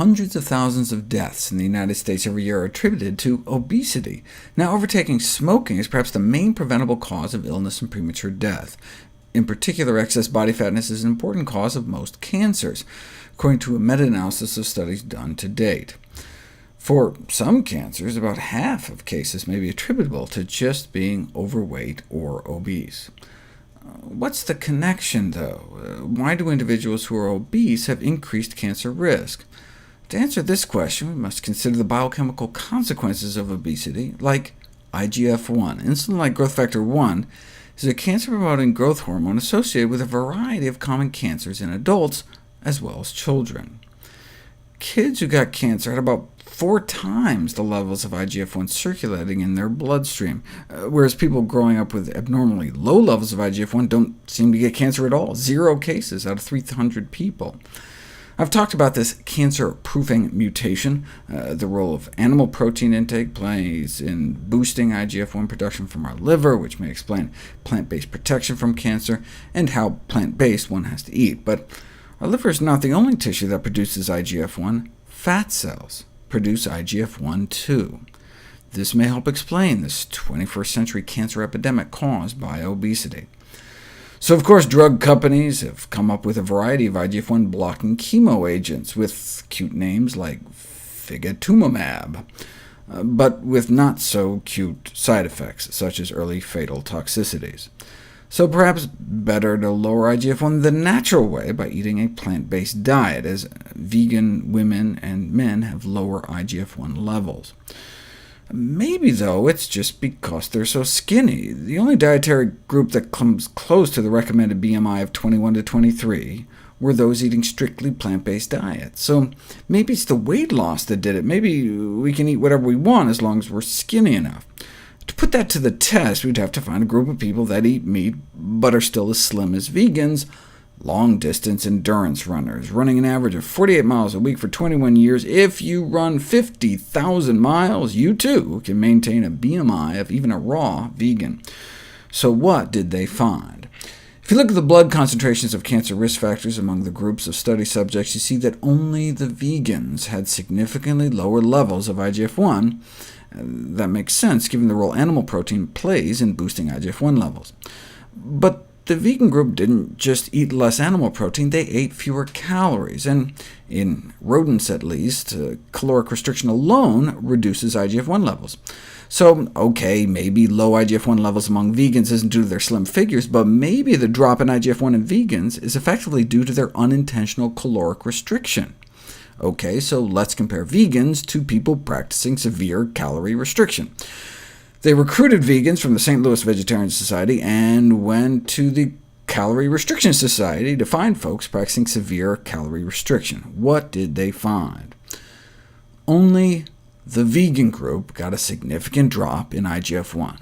hundreds of thousands of deaths in the United States every year are attributed to obesity. Now, overtaking smoking is perhaps the main preventable cause of illness and premature death. In particular, excess body fatness is an important cause of most cancers, according to a meta-analysis of studies done to date. For some cancers, about half of cases may be attributable to just being overweight or obese. What's the connection, though? Why do individuals who are obese have increased cancer risk? To answer this question, we must consider the biochemical consequences of obesity, like IGF-1. Insulin-like growth factor 1 is a cancer-promoting growth hormone associated with a variety of common cancers in adults, as well as children. Kids who got cancer had about 4 times the levels of IGF-1 circulating in their bloodstream, whereas people growing up with abnormally low levels of IGF-1 don't seem to get cancer at all, 0 cases out of 300 people. I've talked about this cancer-proofing mutation. The role of animal protein intake plays in boosting IGF-1 production from our liver, which may explain plant-based protection from cancer, and how plant-based one has to eat. But our liver is not the only tissue that produces IGF-1. Fat cells produce IGF-1 too. This may help explain this 21st century cancer epidemic caused by obesity. So of course, drug companies have come up with a variety of IGF-1 blocking chemo agents, with cute names like figatumumab, but with not-so-cute side effects, such as early fatal toxicities. So perhaps better to lower IGF-1 the natural way by eating a plant-based diet, as vegan women and men have lower IGF-1 levels. Maybe, though, it's just because they're so skinny. The only dietary group that comes close to the recommended BMI of 21 to 23 were those eating strictly plant-based diets. So maybe it's the weight loss that did it. Maybe we can eat whatever we want as long as we're skinny enough. To put that to the test, we'd have to find a group of people that eat meat, but are still as slim as vegans, long-distance endurance runners, running an average of 48 miles a week for 21 years. If you run 50,000 miles, you too can maintain a BMI of even a raw vegan. So what did they find? If you look at the blood concentrations of cancer risk factors among the groups of study subjects, you see that only the vegans had significantly lower levels of IGF-1. That makes sense, given the role animal protein plays in boosting IGF-1 levels. But the vegan group didn't just eat less animal protein, they ate fewer calories, and in rodents at least, caloric restriction alone reduces IGF-1 levels. So OK, maybe low IGF-1 levels among vegans isn't due to their slim figures, but maybe the drop in IGF-1 in vegans is effectively due to their unintentional caloric restriction. OK, so let's compare vegans to people practicing severe calorie restriction. They recruited vegans from the St. Louis Vegetarian Society and went to the Calorie Restriction Society to find folks practicing severe calorie restriction. What did they find? Only the vegan group got a significant drop in IGF-1.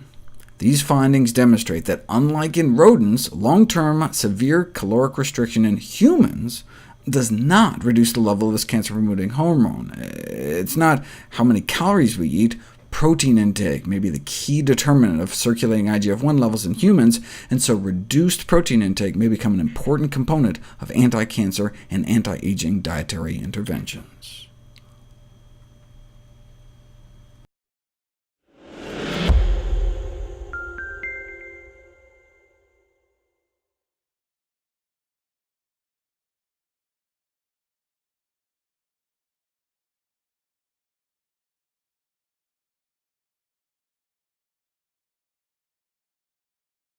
These findings demonstrate that, unlike in rodents, long-term severe caloric restriction in humans does not reduce the level of this cancer-promoting hormone. It's not how many calories we eat. Protein intake may be the key determinant of circulating IGF-1 levels in humans, and so reduced protein intake may become an important component of anti-cancer and anti-aging dietary interventions.